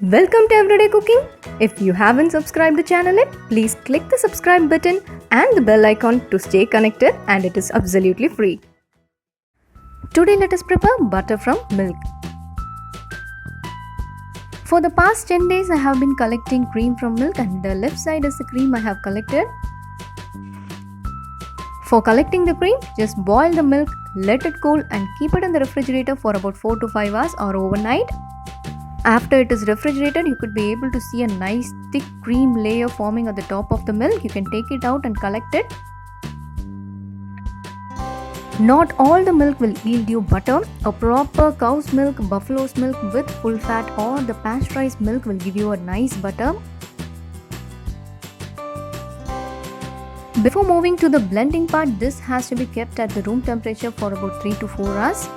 Welcome to Everyday Cooking. If you haven't subscribed the channel yet, please click the subscribe button and the bell icon to stay connected, and it is absolutely free. Today let us prepare butter from milk. For the past 10 days I have been collecting cream from milk, and the left side is the cream I have collected. For collecting the cream, just boil the milk, let it cool and keep it in the refrigerator for about 4 to 5 hours or overnight. After it is refrigerated, you could be able to see a nice thick cream layer forming at the top of the milk. You can take it out and collect it. Not all the milk will yield you butter. A proper cow's milk, buffalo's milk with full fat, or the pasteurized milk will give you a nice butter. Before moving to the blending part, this has to be kept at the room temperature for about 3 to 4 hours.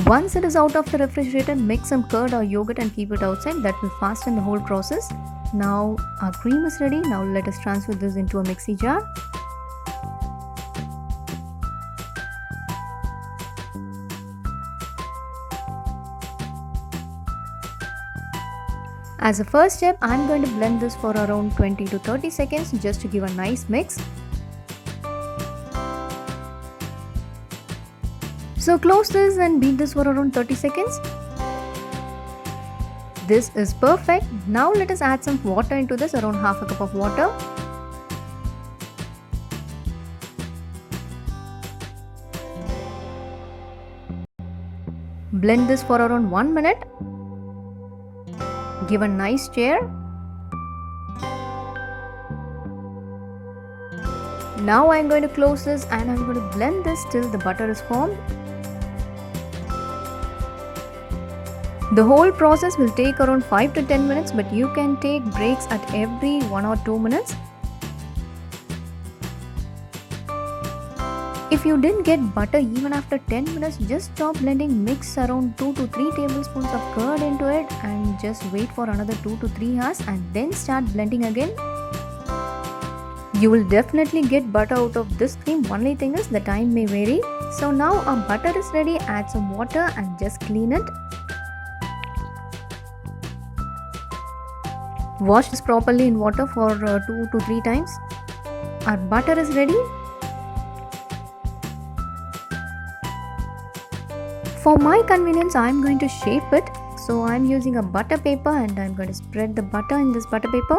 Once it is out of the refrigerator, make some curd or yogurt and keep it outside. That will fasten the whole process. Now our cream is ready. Now let us transfer this into a mixie jar. As a first step, I am going to blend this for around 20 to 30 seconds just to give a nice mix. So close this and beat this for around 30 seconds. This is perfect. Now let us add some water into this, around half a cup of water. Blend this for around 1 minute. Give a nice stir. Now I am going to close this and I am going to blend this till the butter is formed. The whole process will take around 5 to 10 minutes, but you can take breaks at every 1 or 2 minutes. If you didn't get butter even after 10 minutes, just stop blending, mix around 2 to 3 tablespoons of curd into it and just wait for another 2 to 3 hours and then start blending again. You will definitely get butter out of this cream. Only thing is the time may vary. So now our butter is ready. Add some water and just clean it. Wash this properly in water for 2 to 3 times. Our butter is ready. For my convenience, I am going to shape it. So I am using a butter paper and I am going to spread the butter in this butter paper.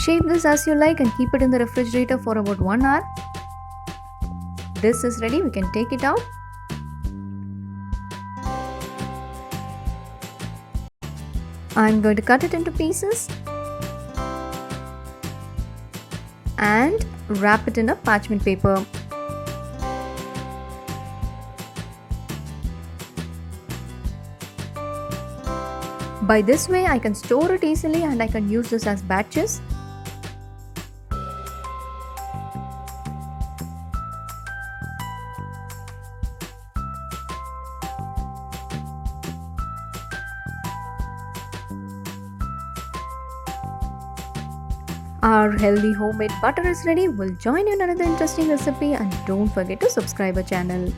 Shape this as you like and keep it in the refrigerator for about 1 hour. This is ready. We can take it out. I'm going to cut it into pieces and wrap it in a parchment paper. By this way, I can store it easily and I can use this as batches. Our healthy homemade butter is ready. We'll join you in another interesting recipe, and don't forget to subscribe our channel.